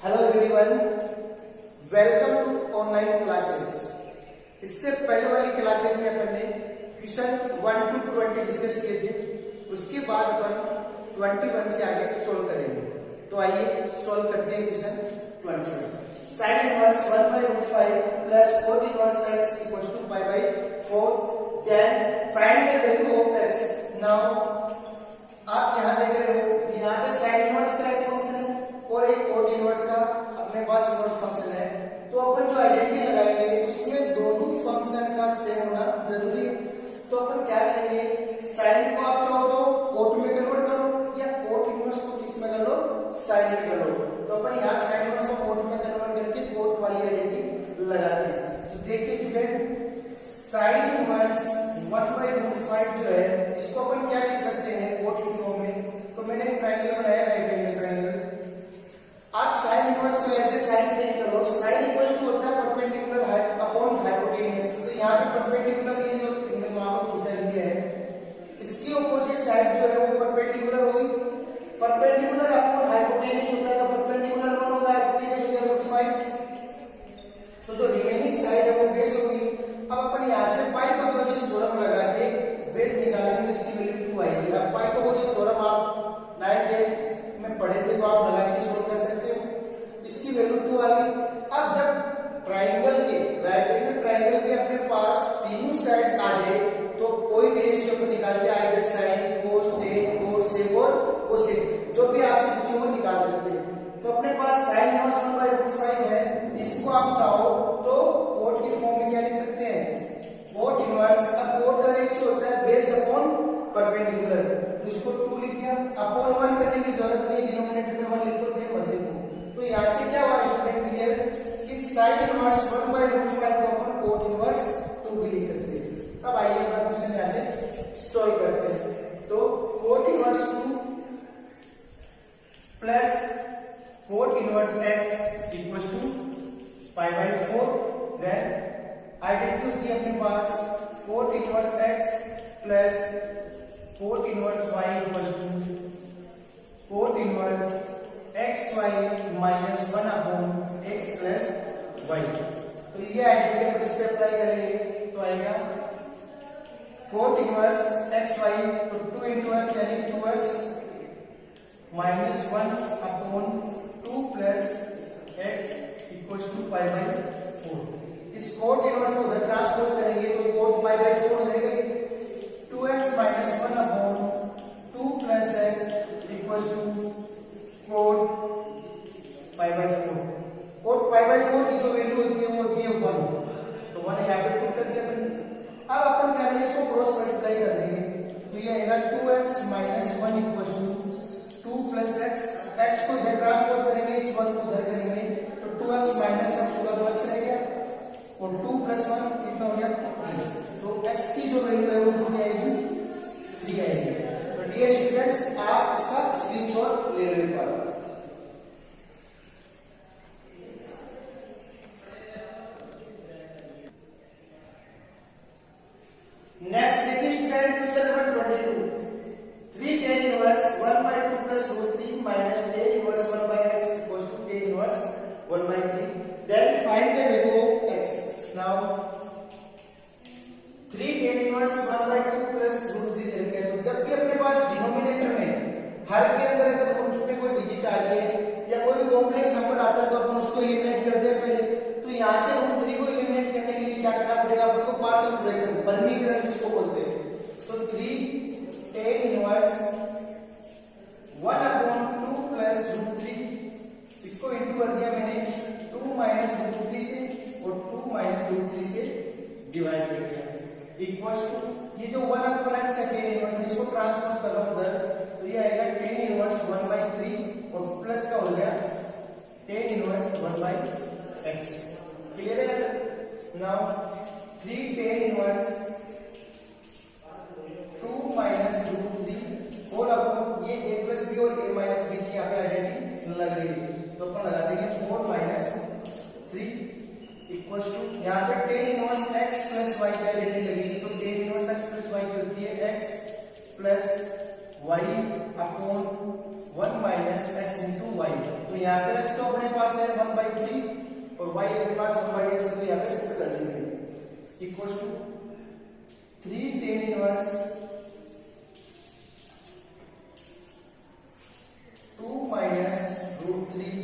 Hello everyone, welcome to online classes. इससे पहले वाली क्लासेस में अपन ने क्वेश्चन 1 to 20 डिस्कस किए थे। उसके बाद अपन 21 से आगे सोल्व करेंगे। तो आइए सोल्व करते हैं question 21। sin inverse 1/√5 plus 4 inverse x equals to π/4। Then find the value of x। Now आप यहां देख रहे हो, यहां पे sin इनवर्स का एक फंक्शन है और एक कोट इनवर्स का अपने पास इनवर्स फंक्शन है। तो अपन जो आइडेंटिटी लगाएंगे उसमें दोनों फंक्शन का सेम होना जरूरी है। तो अपन क्या करेंगे, साइन को आप चाहो तो कोट में कन्वर्ट करो या कोट इनवर्स को किस में कर लो, साइन में कर लो। तो अपन यहाँ साइन इनवर्स को कोट में कन्वर्ट करके कोट वाली आइडेंटिटी लगाते हैं। तो देखिए स्टूडेंट, साइन इनवर्स 1/√5 जो है इसको अपन क्या लिख सकते हैं कोट की फॉर्म में। तो मैंने एक ट्रायंगल बनाया, राइट एंगल ट्रायंगल। आप साइन इनवर्स को ऐसे साइन प्लेट करो, साइन इक्वल्स टू होता है परपेंडिकुलर अपॉन हाइपोटेन्यूज। तो यहाँ पे परपेंडिकुलर ये जो वहां पर फुटा लिया है, इसकी अपोजिट साइड जो है वो परपेंडिकुलर होगी। परपेंडिकुलर अपॉन हाइपोटेन्यूज होता है तो परपेंडिकुलर 1 होगा, हाइपोटेन्यूज हो जाएगा √5। तो जो रिमेनिंग साइड है वो बेस होगी। अब अपन यहाँ से पाई का अपोजिट थ्योरम लगा के बेस निकालेंगे तो इसकी वैल्यू 2 आएगी। अब पाई का अपोजिट थ्योरम आप 9th में पढ़े थे तो आप लगा के सोल्व कर सकते हो। इसकी वैल्यू 2 आ गई। अब जब ट्रायंगल के राइट एंगल ट्रायंगल के अपने पास तीनों साइड्स आ जाए तो कोई भी रेशियो को निकाल के आइदर साइन, कोस, टेन, कोट, सेक और कोसेक जो भी आपसे पूछे वो निकाल सकते हैं। तो अपने पास साइन इनवर्स 1/√5 है, इसको आप चाहो तो कोट की फॉर्म में क्या लिख सकते हैं, कोट इनवर्स। अब कोट का रेशियो होता है बेस अपॉन परपेंडिकुलर, तो इसको 2 लिख दिया। अपॉन 1 करने की जरूरत नहीं, डिनोमिनेटर में 1 लिखो, चाहे मत लिखो। तो यहाँ से क्या हुआ स्टूडेंट क्लियर कि साइन इनवर्स 1/√5 को अपन कोट इनवर्स 2 भी लिख सकते हैं। अब आइए अपना क्वेश्चन यहाँ से सॉल्व करते हैं। तो cot inverse 2 plus cot inverse x equals to π/4। Then identity होती है अपने पास cot inverse x plus cot inverse y equals to cot inverse xy minus 1/x plus y। तो ये आइडेंटिटी हम इस पे अप्लाई करेंगे तो आएगा कोट इनवर्स xy तो 2 into x यानी 2x minus 1/2 plus x equals to π/4। इस कोट इनवर्स को उधर ट्रांसपोज करेंगे तो कोट π/4 हो जाएगा। 2x minus 1/2 plus x equals to cot π/4। Cot π/4 की जो वैल्यू होती है वो होती है 1, तो 1 यहाँ पे पुट कर दिया मैंने। अब अपन करेंगे इसको क्रॉस मल्टीप्लाई कर देंगे तो ये आएगा 2x minus 1 equals to 2 plus x। x को इधर ट्रांसपोज करेंगे, इस 1 को इधर करेंगे तो 2x माइनस x होगा तो x रहेगा और 2 प्लस 1 कितना हो गया 3। तो x की जो वैल्यू है वो कितनी आएगी, 3 आएगी। तो डियर स्टूडेंट्स, आप इसका स्क्रीनशॉट ले लो एक बार। नेक्स्ट देखिए student question number 22। 3 tan inverse 1/2 plus √3 minus tan inverse 1/x equals to tan inverse 1/3। Then find the value of x। Now 3 tan inverse 1/2 plus √3 दे रखा है। तो जब भी अपने पास डिनोमिनेटर में हर के अंदर अगर कुछ में कोई डिजिट आ रही है या कोई कॉम्प्लेक्स नंबर आता है तो अपन उसको एलिमिनेट करते हैं पहले। तो यहाँ से √3 को एलिमिनेट करने के लिए क्या करना पड़ेगा अपन को, पार्शियल फ्रैक्शन वर्गीकरण जिसको बोलते हैं। तो 3 tan इनवर्स 1/2 प्लस √3 इसको इंटू कर दिया मैंने 2 माइनस √3 से और 2 माइनस √3 से डिवाइड कर दिया इक्वल्स टू ये जो 1/x है tan इनवर्स, इसको ट्रांसपोज कर लो उधर तो ये आएगा tan इनवर्स 1/3 और प्लस का हो गया tan इनवर्स 1/x। क्लियर है sir? Now 3 tan inverse 2 minus √3 और अब ये a प्लस b और a माइनस b की यहाँ पे आइडेंटिटी लग रही है तो अपन लगा देंगे 4 माइनस 3 इक्वल्स टू यहाँ पे tan inverse x plus y की आइडेंटिटी लगेगी। तो tan inverse x plus y की होती है x plus y upon 1 minus x into y. तो यहाँ पे x तो अपने पास है 1/3 और y अपने पास 1/s, तो यहाँ पे शिफ्ट कर देंगे equal to 3 tan inverse 2 minus √3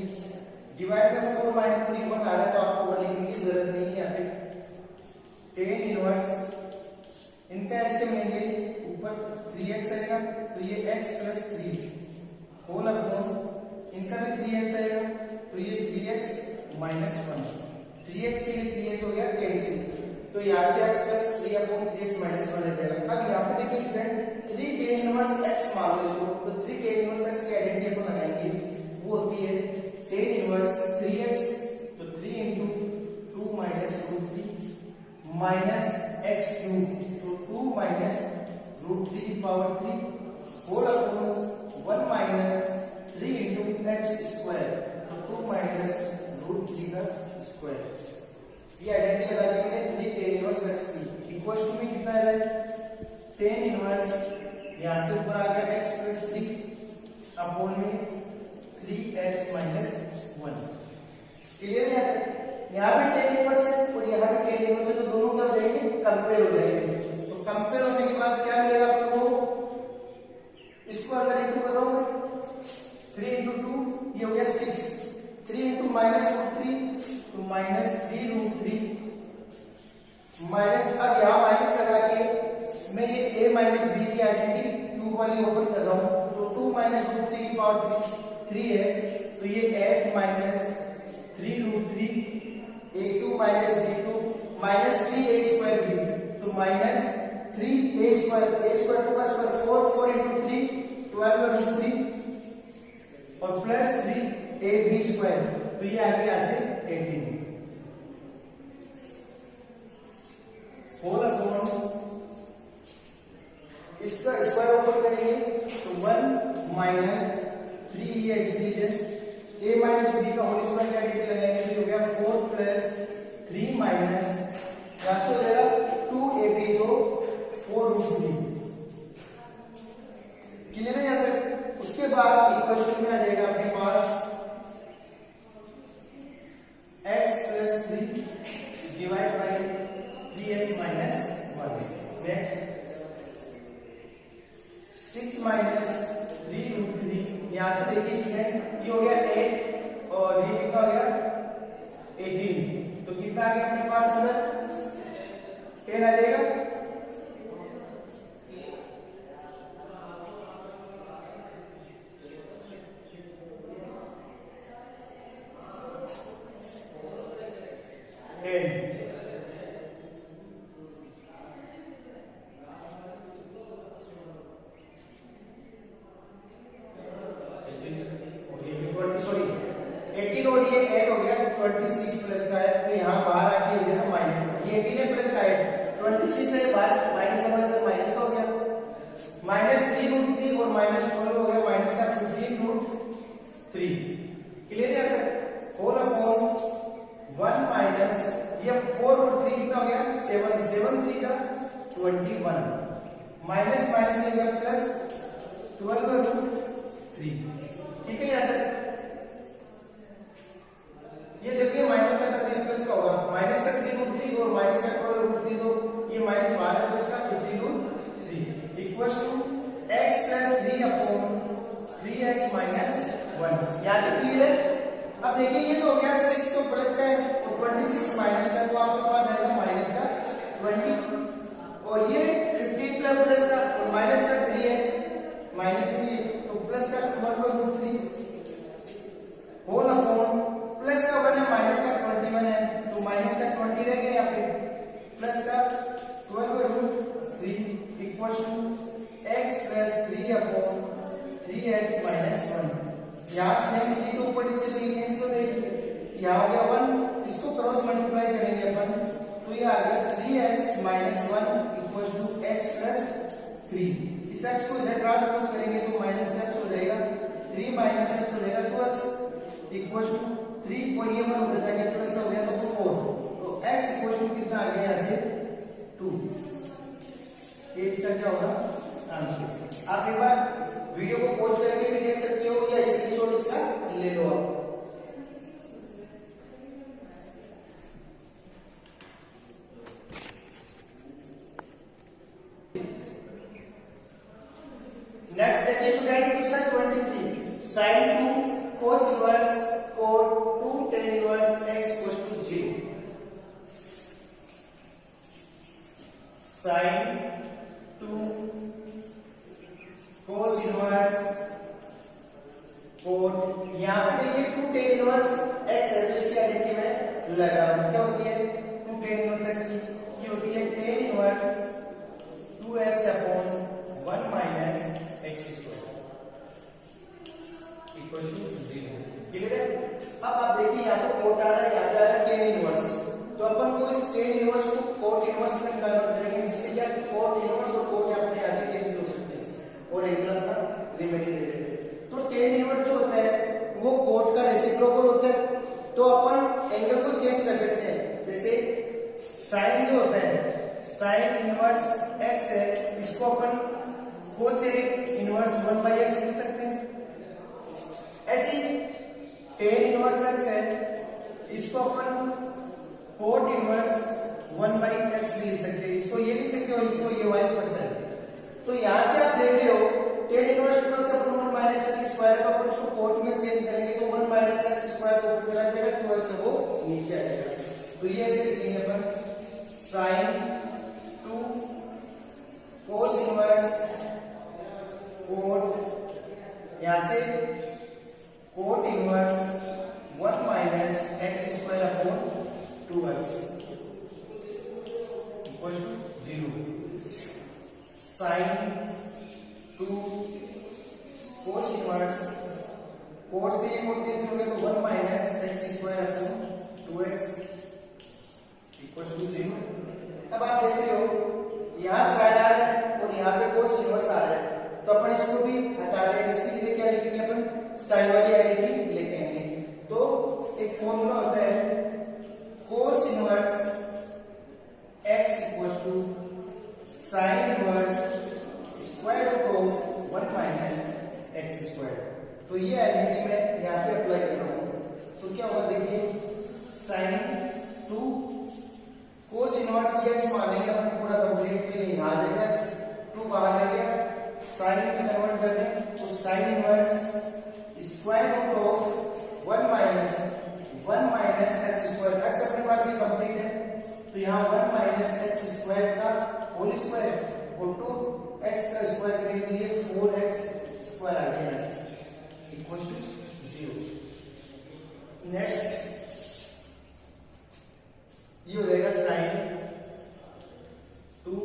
divide by 4 minus 3 1 आ रहा है, तो आपको 1 लिखने की जरूरत नहीं है यहाँ पे। tan इनवर्स इनका ऐसे मिलेंगे, ऊपर 3x आएगा तो ये x प्लस 3 होल अपॉन इनका भी 3x आएगा तो ये 3x माइनस 1, 3x से ये 3x हो गया कैंसिल, तो यहाँ से x plus 3 upon 3x minus 1 आ जाएगा। अब यहाँ पे देखिए फ्रेंड 3 tan इनवर्स x मान लो इसको, तो 3 tan इनवर्स x की आइडेंटिटी अपन लगाएंगे, वो होती है tan इनवर्स 3x, तो 3 into 2 minus √3 minus x cube, तो 2 minus √3 power 3 whole upon 1 minus 3 into x square, तो 2 माइनस √3 का स्क्वायर। ये आइडेंटिटी लगा दी मैंने 3 tan इनवर्स x की इक्वल टू में कितना है tan इनवर्स, यहां से ऊपर आ गया x प्लस 3 अपॉन में 3x माइनस 1। क्लियर है? यहाँ पे tan इनवर्स है और यहाँ पे tan इनवर्स है, तो दोनों क्या हो जाएंगे, कंपेयर हो जाएंगे। तो कंपेयर होने के बाद क्या मिलेगा आपको, इसको अगर इंटू करोगे 3 into 2 ये हो गया 6, 3 into माइनस √3 तो माइनस 3 √3 माइनस, अब यहाँ माइनस लगा के मैं ये a माइनस b की आइडेंटिटी क्यूब वाली ओपन कर रहा हूँ, तो 2 माइनस √3 की पावर 3 है, तो ये 8 minus 3 √3 a2 minus b2 minus 3a square b, तो minus 3a square, a square 2 का स्क्वायर 4, 4 into 3 12 √3 और प्लस 3ab स्क्वायर, तो ये आ गया यहाँ से 18 होल अपॉन इसका स्क्वायर ओपन करेंगे तो 1 माइनस 3 ये एडिशन a माइनस b का होल स्क्वायर का आइडेंटिटी लगाएंगे, तो हो गया 4 प्लस 3 माइनस यहाँ से हो जाएगा 2ab तो 4 √3। क्लियर है यहाँ तक? उसके बाद इक्वेशन में आ जाएगा अपने पास x plus 3 divide bye 3x minus 1। Next 6 minus 3 √3, यहां से देखिए ये हो गया 8 और ये कितना हो गया 18, तो कितना आ गया अपने पास अंदर 10 आ जाएगा। माइनस 3 √3 और माइनस 12 हो गया माइनस का 15 √3। क्लियर है? होल अपॉन 1 माइनस ये 4 √3 कितना हो गया 7, 7 3 का 21 माइनस माइनस से गया प्लस 12 √3। ठीक है? याद है? ये देखिए माइनस का 3 प्लस का होगा माइनस का 3 √3 और माइनस का 12 √3, तो ये माइनस 12 प्लस का 15 √3 equal to x plus 3 upon 3x minus 1। याद है? क्लियर है? अब देखिए ये तो हो गया 6 तो प्लस का है और 26 माइनस का, तो आपके पास आएगा माइनस का 20 और ये 15 का प्लस का और माइनस का 3 है माइनस 3 तो प्लस का 12 √3 होल अपॉन प्लस का 1 है माइनस का 21 है, तो माइनस का 20 रह गया यहाँ पे प्लस का 12 √3 equal to x plus 3 upon 3x minus 1। यहाँ से हम ये तो ऊपर नीचे लिखेंगे, इसको देखिए यहाँ हो गया 1, इसको क्रॉस मल्टीप्लाई करेंगे अपन तो ये आ गया 3x minus 1 equal to x plus 3। इस x को इधर ट्रांसपोज करेंगे तो माइनस x हो जाएगा 3 माइनस x हो जाएगा 2x इक्वल टू 3 और ये 1 हो जाएगा प्लस हो गया तो 4, तो x इक्वल टू कितना आ गया यहाँ से 2। ये इसका क्या होगा आंसर। आप एक बार वीडियो को पॉज करके भी देख सकते हो या स्क्रीनशॉट इसका ले लो आप। नेक्स्ट देखिए student question 23 sin 2 cos inverse cot 2 tan inverse x equals to 0। sin 2 cos inverse cot, यहां पे देखिए 2 tan inverse x है तो इसकी आइडेंटिटी में लगा रहा हूं। क्या होती है 2 tan inverse x की होती है tan inverse 2x upon 1 minus x square equal to 0। Clear है? अब आप देखिए या तो कोट आ रहा है या आ रहा है tan इनवर्स, तो अपन को इस tan इनवर्स को कोट इनवर्स में कन्वर्ट करेंगे, जिससे क्या कोट इनवर्स और कोट अपने यहां से कैंसिल हो सकते हैं और एंगल अपना रिमेनिंग दे देंगे। तो tan इनवर्स जो होता है वो कोट का रेसिप्रोकल होता है, तो अपन एंगल को चेंज कर सकते हैं। जैसे sin जो होता है sin इनवर्स x है, इसको अपन कोसेक इनवर्स 1/x लिख सकते हैं। ऐसी tan इनवर्स x है, इसको अपन कोट इनवर्स 1/x भी लिख सकते हैं। इसको ये लिख सकते हो, इसको ये वाइस वर्सा है। तो यहां से आप देख रहे हो tan इनवर्स 2x अपन 1 minus x स्क्वायर का अपन इसको कोट में चेंज करेंगे तो 1 minus x स्क्वायर को ऊपर चला जाएगा, 2x है वो नीचे आ जाएगा। तो ये ऐसे लिखेंगे अपन sin 2 cos इनवर्स कोट, यहां से cot inverse 1 minus x square upon 2x equal to 0। sin 2 cos inverse cot से ये कोट कैंसिल हो गया तो 1 minus x square upon 2x equal to 0। अब आप देख रहे हो यहां साइड आ रहा है और यहां पे cos इनवर्स आ रहा है, तो अपन इसको भी हटा देंगे। इसके लिए क्या लिखेंगे अपन साइन वाली आइडेंटिटी लिखेंगे। तो एक फॉर्मूला होता है cos inverse x equals to sin inverse square root of 1 minus x square. तो ये आइडेंटिटी मैं यहाँ पे अप्लाई कर रहा हूँ। तो क्या होगा देखिए sin 2 cos इनवर्स x मान लेंगे अपन पूरा कंप्लीट के यहाँ आ जाएगा, 2 बाहर आ गया, साइन में कन्वर्ट कर दें तो sine inverse square root of 1 minus x square. x अपने पास ये कंप्लीट है तो यहाँ 1 minus x स्क्वायर का होल स्क्वायर और 2x का स्क्वायर करेंगे तो ये 4x स्क्वायर आ गया इक्वल टू 0। नेक्स्ट ये हो जाएगा साइन 2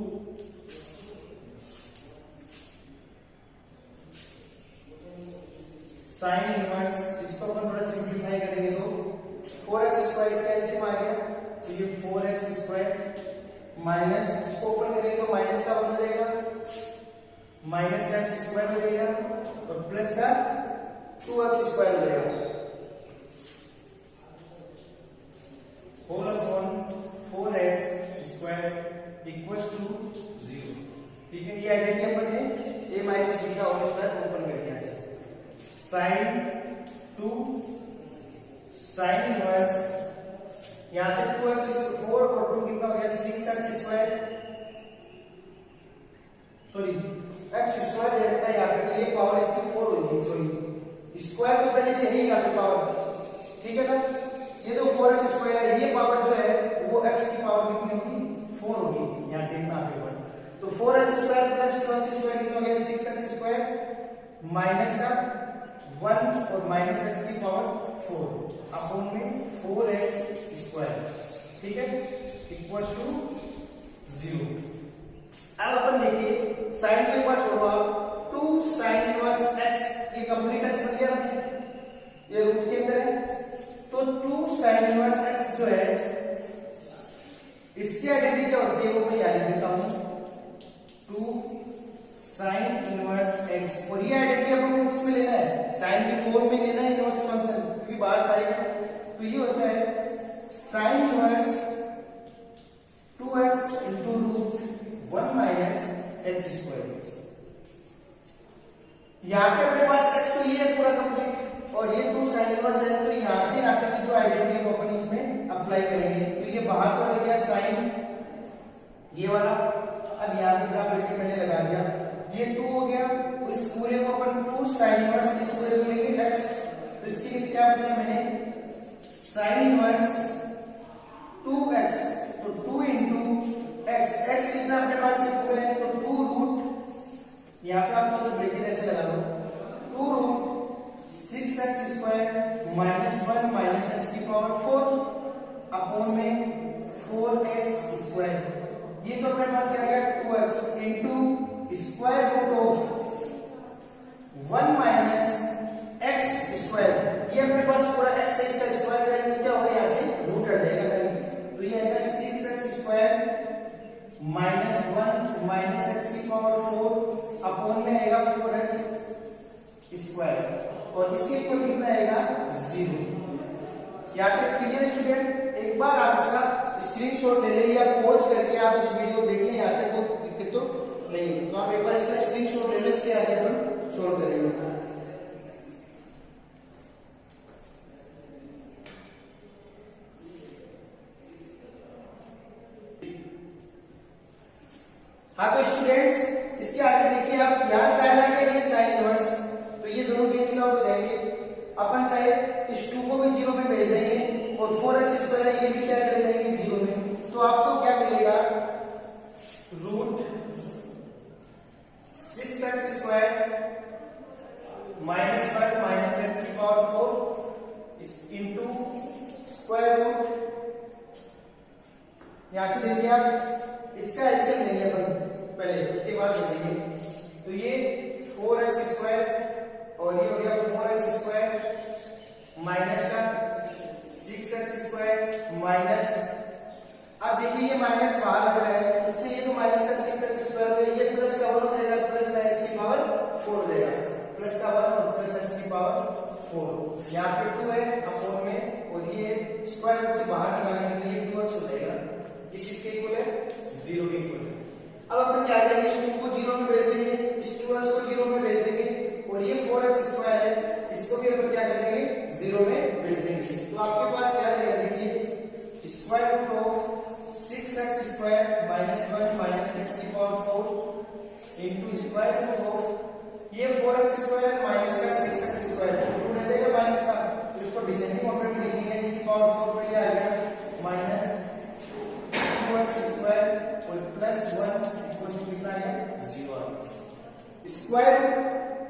साइन इनवर्स, इसको अपन थोड़ा सिंपलीफाई करेंगे तो 4x स्क्वायर इसका एलसीएम आ गया तो ये 4x स्क्वायर माइनस, इसको ओपन करेंगे तो माइनस का बन जाएगा माइनस x स्क्वायर हो जाएगा और प्लस का 2x स्क्वायर हो जाएगा whole upon 4x square equals to 0। ठीक है, ये आइडेंटिटी अपन ने a माइनस b का होल स्क्वायर ओपन कर दिया है। sin 2 sin इनवर्स, यहां से 2x 4 और 2 कितना हो गया 6x square, sorry x square दे रखा है यहाँ पे, ये पावर इसकी 4 होगी, सॉरी स्क्वायर तो पहले से ही यहाँ पे पावर, ठीक है ना। ये तो 4x स्क्वायर है, ये पावर जो है वो x की पावर कितनी होगी 4 होगी, यहाँ देखना आपके पास। तो 4x square plus 2x square कितना हो गया 6x स्क्वायर माइनस का 1 और माइनस x की पावर 4 अपॉन में 4x स्क्वायर, ठीक है, इक्वल्स टू 0। अब अपन देखिए साइन के ऊपर छोड़ो आप 2 sin इनवर्स x, ये कंप्लीट x बन गया, ये रूट के अंदर है तो 2 sin इनवर्स x जो है इसकी आइडेंटिटी क्या होती है वो मैं याद देता हूं 2 sin इनवर्स x, और ये आइडेंटिटी अपन को किसमें लेना है साइन की फॉर्म में लेना है इनवर्स फंक्शन, क्योंकि बाहर साइन है तो ये होता है sin inverse 2x into root 1 minus x square यहाँ पे अपने पास x तो ये है पूरा कंप्लीट और ये 2 sin इनवर्स है, तो यहाँ से यहाँ तक की जो आइडेंटिटी को अपन इसमें अप्लाई करेंगे। तो ये बाहर तो लग गया sin ये वाला, अब यहाँ की तरफ ब्रैकेट मैंने लगा दिया, ये 2 हो गया, तो इस पूरे को अपन 2 sin इनवर्स, इस पूरे को लेंगे x, तो इसके लिए क्या किया मैंने sin इनवर्स 2x, तो 2 into x, x कितना अपने पास है तो 2 रूट, यहाँ पे आप सोचो ब्रैकेट ऐसे लगा दो, 2 root 6x square minus 1 minus x की पावर 4 अपॉन में 4x स्क्वायर, ये तो अपने पास क्या आएगा 2x into square root of 1 minus x square, ये अपने पास पूरा x है, इसका स्क्वायर करेंगे क्या होगा यहाँ से रूट हट जाएगा, तो ये आएगा 6x square minus 1 minus x की पावर 4 अपॉन में आएगा 4x स्क्वायर, और इसके इक्वल कितना आएगा 0। यहाँ तक क्लियर स्टूडेंट? एक बार आप इसका स्क्रीनशॉट ले लें या पॉज करके आप इस वीडियो देख लें, यहाँ तक कोई दिक्कत तो नहीं है, तो आप एक बार इसका स्क्रीनशॉट ले लें, इसके आगे अपन सॉल्व करेंगे। हाँ तो स्टूडेंट्स इसके आगे देखिए आप, यहाँ साइन आ गया, ये साइन इनवर्स, तो ये दोनों कैंसिल आउट हो जाएंगे, अपन चाहे इस 2 को भी 0 में भेज देंगे और 4x स्क्वायर है ये भी क्या कर देंगे 0 में, तो आपको क्या मिलेगा root 6x square minus 1 minus x की पावर 4 इंटू स्क्वायर रूट, यहां से देखिए आप इसका एलसीएम लेंगे अपन पहले, उसके बाद देखेंगे, तो ये 4x स्क्वायर और ये हो गया 4x स्क्वायर माइनस का 6x स्क्वायर माइनस, अब देखिए ये माइनस बाहर लग रहा है, इससे ये तो माइनस का 6x स्क्वायर हो गया, ये प्लस का 1 हो जाएगा, प्लस का x की पावर 4 हो जाएगा, प्लस का 1 और प्लस x की पावर 4, यहाँ पे 2 है अपॉन में, और ये स्क्वायर रूट से बाहर निकालने के लिए 2x हो जाएगा, इस चीज के इक्वल है 0 के इक्वल है। अब अपन क्या करेंगे, इस 2 को 0 में भेज देंगे, इस 2x को 0 में भेज देंगे, और ये 4x स्क्वायर है, इसको भी अपन क्या कर देंगे 0 में भेज देंगे, तो आपके पास क्या रहेगा देखिए square root of 6x square minus 1 minus x की power 4 into square root of ये 4x स्क्वायर माइनस का 6x स्क्वायर रूट रह जाएगा माइनस का, तो इसको डिसेंडिंग ऑर्डर में लिखेंगे, x की पावर 4 पर आ गया माइनस 2x स्क्वायर और प्लस 1 इक्वल टू कितना है 0, स्क्वायर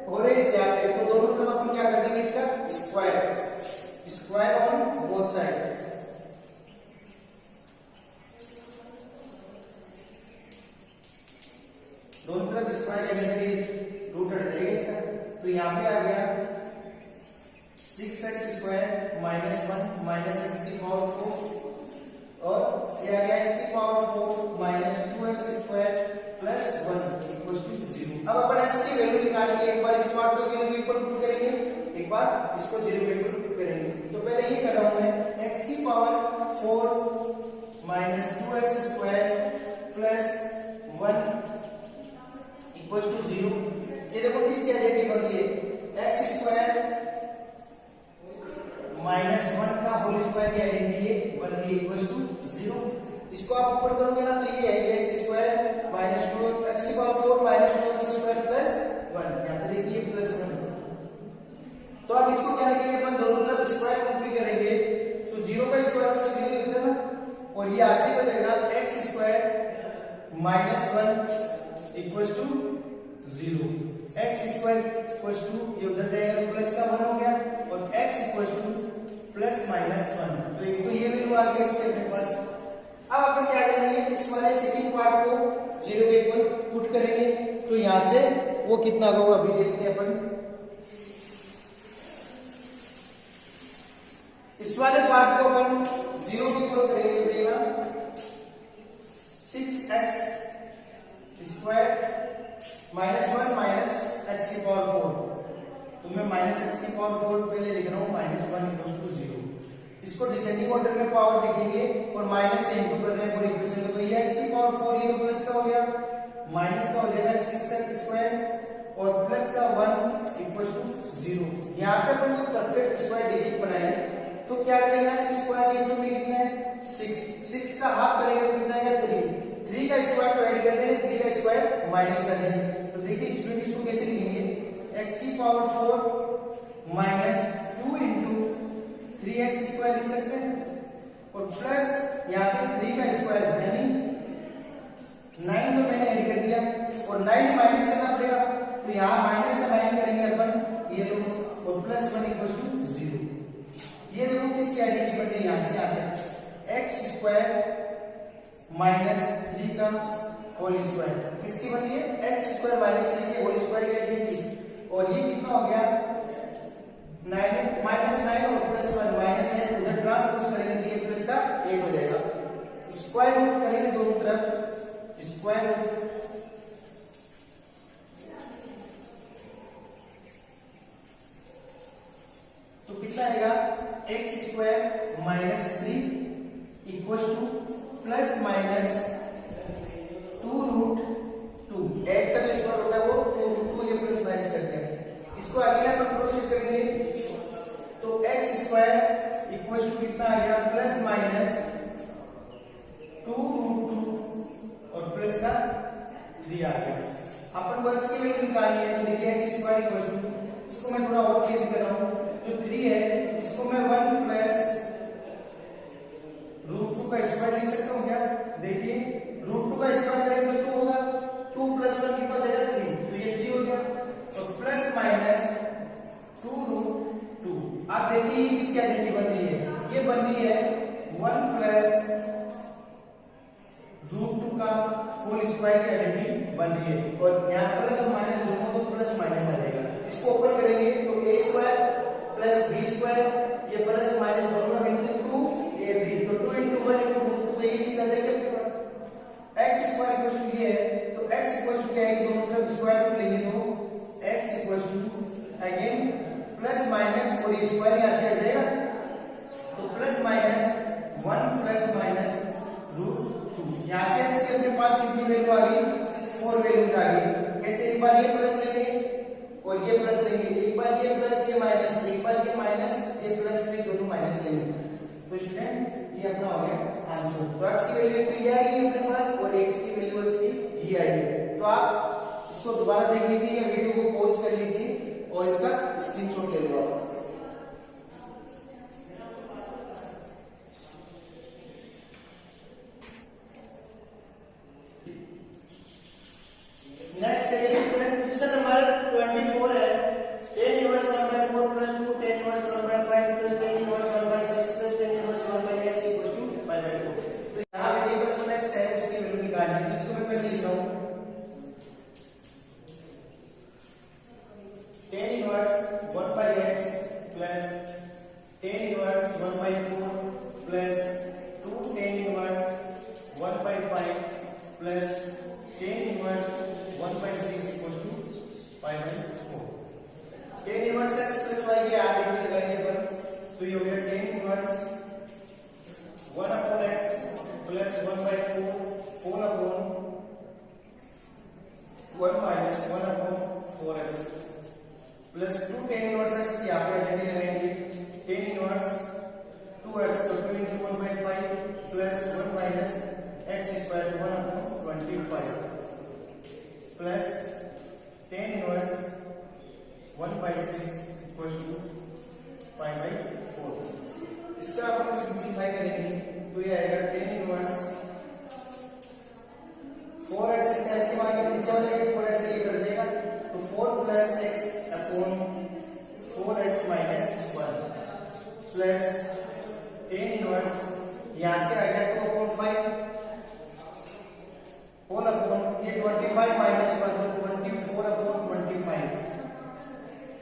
हो रहे हैं यहाँ पे, तो दोनों तरफ अपन क्या कर देंगे इसका स्क्वायर ऑन बोथ साइड, दोनों तरफ स्क्वायर करने के लिए रूट हट जाएगा इसका, तो यहाँ पे आ गया 6x square minus 1 minus x की पावर 4 और ये आ गया x की power 4 minus 2x square plus 1 equal to 0। अब अपन x की वैल्यू निकालेंगे, एक बार इस पार्ट को 0 के इक्वल पुट करेंगे, एक बार इसको 0 के इक्वल पुट करेंगे, तो पहले ये कर रहा हूं मैं x की power 4 minus 2x square plus 1 equal to 0, ये देखो किसकी आइडेंटिटी बन रही है x स्क्वायर माइनस 1 का होल स्क्वायर की आइडेंटिटी है बन रही है इक्वल टू 0, इसको आप ऊपर करोगे ना तो ये है x स्क्वायर माइनस 2 x की power 4 minus 2x square plus 1, यहाँ पे देखिए प्लस 1, तो अब इसको क्या लिखेंगे अपन दोनों तरफ स्क्वायर रूट भी करेंगे, तो 0 का स्क्वायर रूट 0 लिखते हैं ना, और ये आगे बचेगा x square minus 1 equal to 0, x square equal to ये उधर जाएगा प्लस का 1 हो गया और x equal to plus minus 1, तो एक तो ये वैल्यू आ गई इसके अपने पास। अब अपन क्या करेंगे इस वाले सेकंड पार्ट को 0 के इक्वल पुट करेंगे, तो यहां से वो कितना होगा अभी देखते हैं अपन, इस वाले पार्ट को अपन 0 के इक्वल करेंगे, तो देगा 6x square minus 1 minus x की पावर 4, तो मैं माइनस x की पावर 4 पहले लिख रहा हूं माइनस 1 इक्वल टू 0, इसको डिसेंडिंग ऑर्डर में पावर लिखेंगे और माइनस से इंटू कर रहे हैं पूरी इक्वेशन को, तो ये x की पावर 4 ये तो प्लस का हो गया, माइनस का हो जाएगा 6x स्क्वायर और प्लस का 1 इक्वल टू 0। यहाँ पे अपन जो परफेक्ट स्क्वायर डिजिट बनाए तो क्या करेगा, x स्क्वायर के टू में कितना है 6, 6 का हाफ करेंगे तो कितना आएगा 3, 3 का स्क्वायर तो ऐड कर देंगे, 3 का स्क्वायर माइनस कर देंगे। तो देखिए स्टूडेंट इसको कैसे लिखेंगे, x की power 4 minus 2 into 3x square लिख सकते हैं और प्लस यहाँ पे 3 का स्क्वायर यानी 9 तो मैंने ऐड कर दिया और 9 माइनस करना पड़ेगा तो यहाँ माइनस का 9 करेंगे अपन ये लोग और प्लस 1 इक्वल टू 0। ये देखो किसकी आइडेंटिटी बन रही है, यहाँ से आते हैं एक्स स्क्वायर माइनस 3 का होल स्क्वायर किसकी बन रही है, एक्स स्क्वायर माइनस 3 के होल स्क्वायर की आइडेंटिटी। और ये कितना हो गया 9 माइनस 9 और प्लस 1 माइनस 8 उधर ट्रांसपोज करेंगे तो ये प्लस का 8 हो जाएगा। स्क्वायर रूट करेंगे दोनों तरफ, स्क्वायर रूट तो कितना आएगा x square minus 3 equal to plus minus 2 root 2। 8 का जो स्क्वायर होता है वो 2 रूट 2 ये प्लस माइनस करते हैं। इसको अगला पर प्रोसीड करेंगे तो एक्स स्क्वायर इक्वल टू कितना आ गया प्लस माइनस 2 रूट 2 और प्लस का 3 आ गया। अपन वर्ग की वैल्यू निकालनी है तो देखिए एक्स स्क्वायर इक्वल टू, इसको मैं थोड़ा और चेंज कर रहा हूं, जो 3 है इसको मैं 1 प्लस रूट 2 का स्क्वायर लिख सकता हूं क्या, देखिए रूट 2 का स्क्वायर करेंगे तो 2 होगा, 2 प्लस 1 कितना हो जाएगा 3, तो ये 3 हो गया और प्लस माइनस 2 रूट 2। आप देखिए इसकी आइडेंटिटी बन रही है, ये बन रही है 1 प्लस रूट 2 का होल स्क्वायर की आइडेंटिटी बन रही है और यहाँ प्लस और माइनस दोनों तो प्लस माइनस आ जाएगा। इसको ओपन करेंगे तो a square plus b square ये प्लस माइनस दोनों का मिलकर 2ab तो 2 into 1 into 2 तो ये चीज आ जाएगी आपके पास। x स्क्वायर इक्वल टू ये है तो x इक्वल टू क्या है, दोनों तरफ स्क्वायर रूट लेंगे तो x equal to again plus minus और ये स्क्वायर यहां से आ जाएगा तो plus minus 1 plus minus root 2। यहां से x के अपने पास कितनी वैल्यू आ गई, 4 वैल्यूज आ गई। कैसे, एक बार ये प्लस लेंगे और ये प्लस लेंगे, एक बार ये प्लस ये माइनस, एक बार ये माइनस ये प्लस में दोनों माइनस लेंगे तो स्टूडेंट ये अपना हो गया आंसर। तो x की वैल्यू तो ये आई है अपने पास और x की वैल्यू इसकी ये आई है। तो आप इसको दोबारा देख लीजिए या वीडियो को पॉज कर लीजिए और इसका स्क्रीनशॉट ले लो आप। नेक्स्ट देखिए क्वेश्चन नंबर 24 है, tan inverse 1/4 plus 2 tan inverse 1/5 plus tan inverse 1/6 plus tan inverse 1/x equal to 5/4। तो यहां पे टेबल में x है उसकी वैल्यू निकालनी है, इसको मैं पहले लिख रहा हूं tan inverse 1/x plus tan inverse 1/4 plus 2 tan inverse 1/5 plus tan inverse 1/6 equal to 5/4। tan inverse x plus y के आगे भी लगाएंगे अपन तो ये हो गया tan inverse 1/x plus 1/4 whole upon 1 minus 1/4x plus 2 tan inverse x की यहाँ पे आइडेंटिटी लगाएंगे tan इनवर्स 2x तो 2 into 1/5 plus 1 minus x square 1/25 plus tan inverse 1/6 equal to 5/4। इसका अपन सिंपलीफाई करेंगे तो ये आएगा tan इनवर्स 4x इसका x के मान के नीचे हो जाएगा 4x से ये कट जाएगा तो 4 plus x upon 4x minus 1 plus tan inverse यहां से आएगा 2/5 होल अपॉन ये 25 माइनस 1 तो 24/25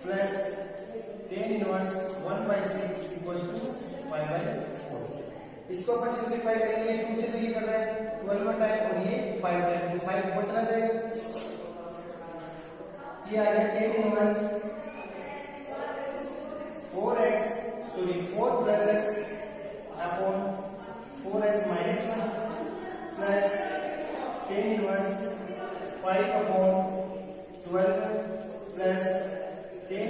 plus tan inverse 1/6 equal to 5/4। इसको अपन सिंपलीफाई करेंगे 2 से तो ये कर रहा है 12 टाइम और ये 5 टाइम तो 5 ऊपर चला जाएगा। ये आ गया tan inverse 4x sorry 4 plus x upon 4x minus 1 plus tan inverse 5/12 plus tan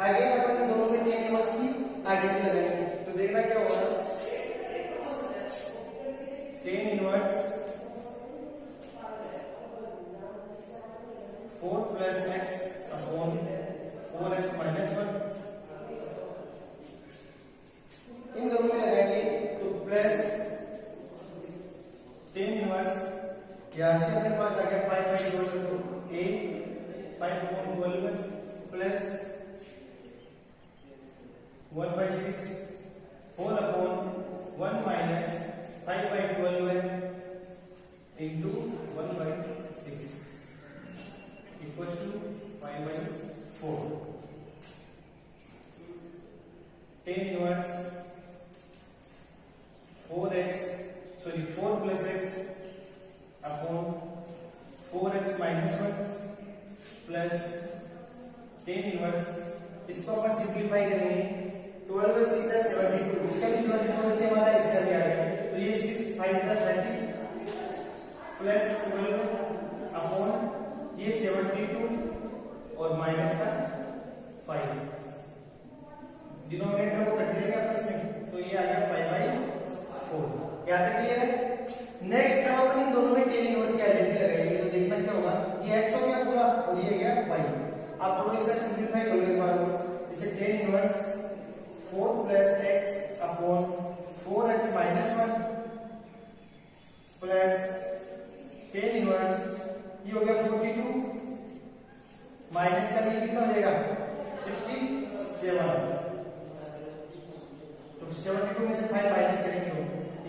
again अपन ने दोनों में टेन इनवर्स की आइडेंटिटी लगाएंगे, तो देखना क्या होगा, tan inverse 4 plus x upon 4x minus 1, इन दोनों में लगाएंगे तो प्लस टेन इनवर्स, यहां से अपने पास आ गया 5/12 तो 8 5/12 plus 1/6 whole upon 1 minus 5/12 into 1/6 equal to 5/4, 10 inverse 4 plus x upon 4x minus 1 plus 10 inverse, इसको अपन सिंप्लीफाई करेंगे, 12 में 6 है 72, इसका भी 72 बचे हमारा, इसका भी आ गया, तो ये 6 5 था 30 प्लस 12 अपॉन ये 72 और माइनस का 5, डिनोमिनेटर को कट जाएगा आपस में, तो ये आ गया 5/4, यहाँ तक क्लियर है। नेक्स्ट अब अपन इन दोनों में टेन इनवर्स की आइडेंटिटी लगाएंगे, तो देखना क्या होगा, ये x हो गया पूरा और ये गया y, आप दोनों इसका सिंप्लीफाई करोगे एक बार, जैसे tan inverse 4 plus x upon 4x minus 1 plus 10 inverse, ये हो गया 42 माइनस का ये कितना हो जाएगा 67, तो 72 में से 5 माइनस करेंगे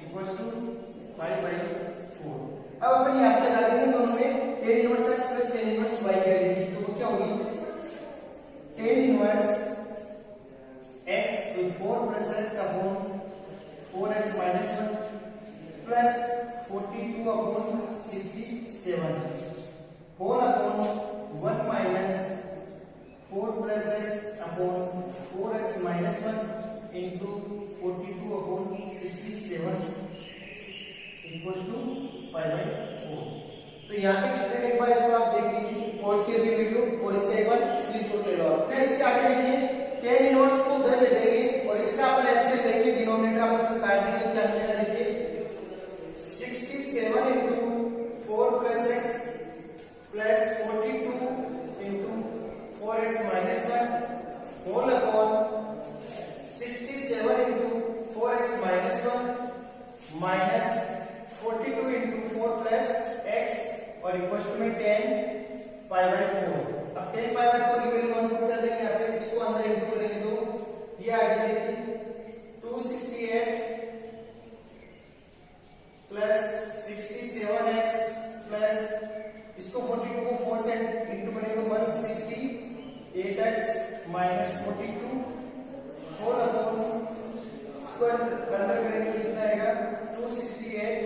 इक्वल्स टू 5/4। अब अपन यहाँ पे लगा देंगे दोनों में tan inverse x plus tan inverse y की आइडेंटिटी, तो वो क्या होगी, टेन इनवर्स x तो 4 plus x upon 4x minus 1 plus 42 upon 67 whole upon 1 minus 4 plus x upon 4x minus 1 into 42 upon 67 equal to 5/4। तो यहाँ पे स्टूडेंट एक बार इसको आप देख लीजिए, और इसके भी वीडियो और इसका एक बार स्क्रीनशॉट ले लो। फिर इसके आगे देखिए टेन इनवर्स को उधर भेजेंगे और इसका अपन एलसीएम लेंगे, डिनोमिनेटर आपस में काट देंगे, क्या मिलेगा देखिए 67 into 4 plus x plus 42 into 4x minus 1 whole upon 67 into 4x minus 1 minus 42 into 4 plus x और इक्वल टू में 10 5/4। अब 10 5/4 की वैल्यू हम पुट कर देंगे यहाँ पे, इसको अंदर इंटू करेंगे तो ये आ गया देखिए 268 प्लस 67x प्लस इसको 42 को 4 से इंटू करेंगे 168x माइनस 42 होल अपॉन इसको अंदर करेंगे कितना आएगा 268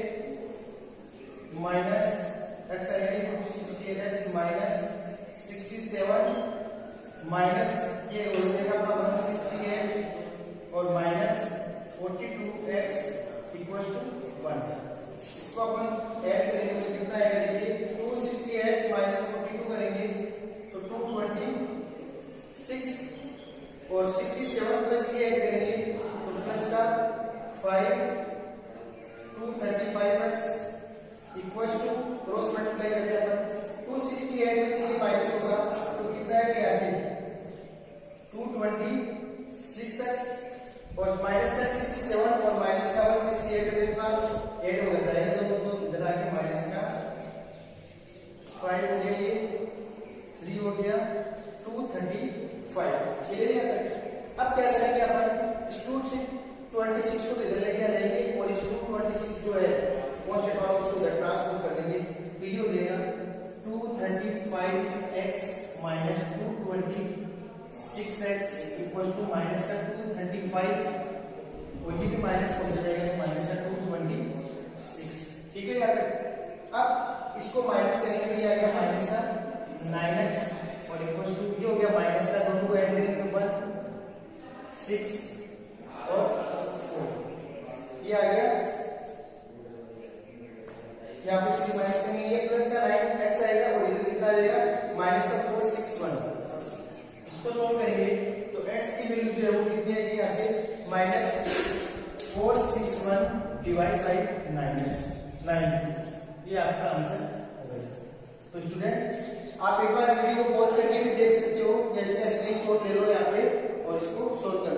माइनस x आएगा 268x माइनस 67 माइनस ये हो जाएगा अपना 168 और माइनस 42x इक्वल्स टू 1। इसको अपन ऐड करेंगे तो कितना आएगा देखिए 268 माइनस 42 करेंगे तो 226 और 67 प्लस ये ऐड करेंगे तो प्लस का 5 235x equals to cross multiply करके अपन 268 में से ये माइनस होगा तो कितना है यहाँ से 226x और माइनस का 67 और माइनस का 168 के बाद ऐड हो जाता है तो इधर आके माइनस का 5 हो गया, ये 3 हो गया 235, क्लियर है। अब क्या करेंगे अपन 26 को इधर लेके आ जाएंगे और इस 226 जो है कॉन्स्टेंट वाला उसको इधर ट्रांसपोज कर देंगे तो ये हो जाएगा 235x minus 226x equal to minus का 235 और ये भी माइनस हो जाएगा माइनस का 226, ठीक है यार। अब इसको माइनस करेंगे तो ये आ गया माइनस का 9x और इक्वल टू ये हो गया माइनस का दोनों को ऐड करेंगे तो 6 और 4 ये आ गया, यहाँ पे इसकी माइनस करेंगे ये प्लस का 9x आएगा और इधर कितना आ जाएगा माइनस का 461। इसको सॉल्व करेंगे तो की वैल्यू जो है वो कितनी है यहाँ से -461 डिवाइड बाई 9। ये आपका आंसर होगा। तो स्टूडेंट आप एक बार वीडियो को पॉज करके भी देख सकते हो, जैसे स्क्रीनशॉट ले लो यहाँ पे और इसको सोल्व कर लो।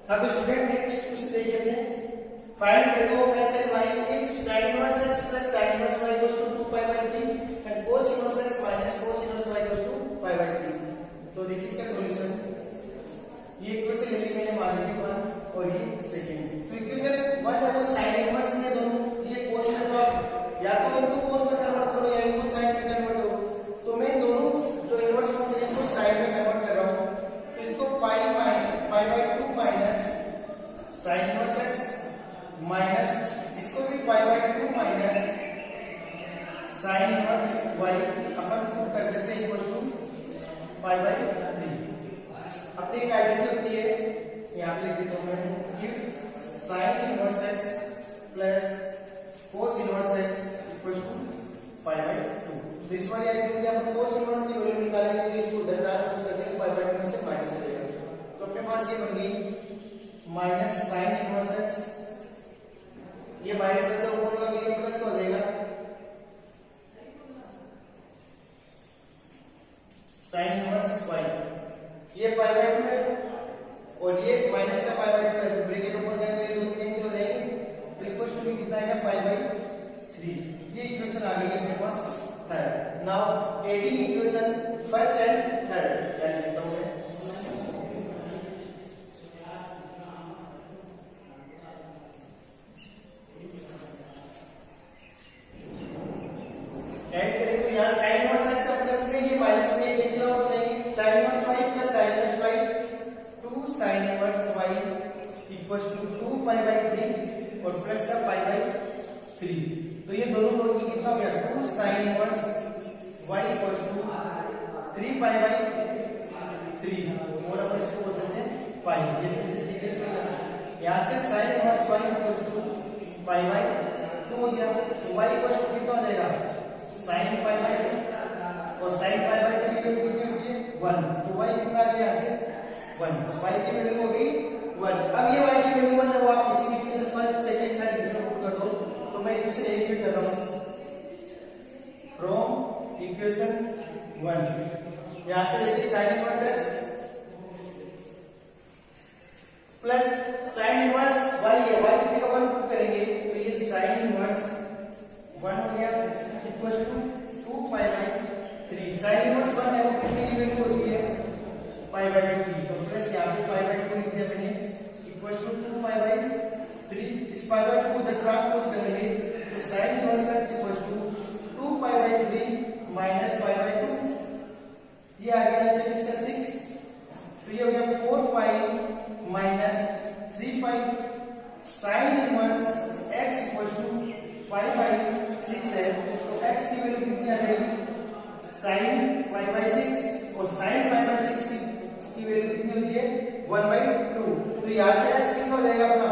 हाँ तो स्टूडेंट नेक्स्ट कुछ देखिए अपने फाइंड करो x and y if sin inverse x plus sin inverse y equals to 2 pi by 3 and cos inverse x minus cos inverse y equals to pi by 3। तो देखिए इसका सॉल्यूशन, ये equation ले ली मैंने मार्जिन 1 और ये second. तो equation 1 है वो sin इनवर्स में दोनों, ये cos में तो आप या तो इनको cos में कन्वर्ट करो या इनको sin में कन्वर्ट करो। तो मैं दोनों जो इनवर्स फंक्शन है इनको sin में कन्वर्ट कर रहा हूं। तो इसको pi by 2 minus sin inverse x minus इसको भी pi by 2 minus sin inverse y upon prove कर सकते हैं इक्वल टू pi by 3। अपनी एक आइडेंटिटी होती है, यहाँ पे लिख देता हूं मैं, if sin inverse x plus cos inverse x equal to pi by 2। तो इस वाली आइडेंटिटी से अपन cos इनवर्स की वैल्यू निकालेंगे तो इसको उधर ट्रांसपोज करके pi by 2 में से माइनस हो जाएगा। तो अपने पास ये बन गई माइनस sin इनवर्स x, ये माइनस से तो ऊपर होगा तो ये प्लस हो जाएगा sin इनवर्स y, ये pi by 2 है और ये माइनस का pi by 2 है, तो ब्रैकेट ऊपर जाएगा तो ये दोनों कैंसिल हो जाएंगे। तो इक्वल टू कितना आएगा pi by 3। ये इक्वेशन आ गई है मेरे पास third. Now adding equation first and third, यानी लिखता हूं मैं ऐड करें तो यहाँ sin इनवर्स x प्लस में ये माइनस में कैंसिल आउट हो जाएंगे। sin inverse y plus sin inverse y 2 sin inverse y equals to 2 pi by 3 और प्लस का pi by 3। तो ये दोनों जोड़ के कितना हो गया 2 sin inverse y equals to 3 pi by 3 और अपन इसको बोल सकते हैं pi। ये ठीक है, यहाँ से sin inverse y equals to pi by 2 हो गया। तो y इक्वल्स टू कितना हो जाएगा sin pi by 2 और sin pi by 2 की वैल्यू कितनी होती है 1। तो y कितना आ गया यहाँ से 1, y की वैल्यू होगी 1। अब ये y की वैल्यू 1 है वो आप किसी भी इक्वेशन फर्स्ट सेकंड थर्ड किसी को पुट कर दो। तो मैं इक्वेशन एक भी कर रहा हूँ फ्रॉम इक्वेशन 1, यहाँ से जैसे sin inverse x plus sin inverse y है, y की जगह 1 पुट करेंगे तो ये sin इनवर्स 1 हो गया equals to 2 pi by 3। sin inverse 1 है वो कितनी की वैल्यू होती है pi by 2। तो प्लस यहाँ पे pi by 2 लिख दिया मैंने इक्वल्स टू 2 pi by 3। इस pi by 2 को उधर ट्रांसपोज करेंगे तो sin inverse x equals to 2 pi by 3 minus pi by 2, ये आ गया इससे इसका 6। तो ये हो गया 4 pi minus 3 pi। sin inverse x equals to pi by 6 है, तो x की वैल्यू कितनी आ जाएगी sin pi by 6 और sin pi by 6 की वैल्यू कितनी होती है 1 by 2। तो यहाँ से x कितना हो जाएगा अपना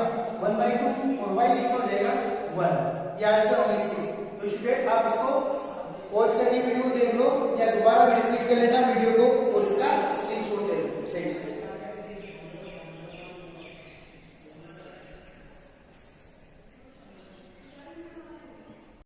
1 by 2 और y कितना हो जाएगा 1। ये आंसर होगा इसके। तो स्टूडेंट आप इसको पॉज करके वीडियो देख लो या दोबारा रिपीट कर लेना।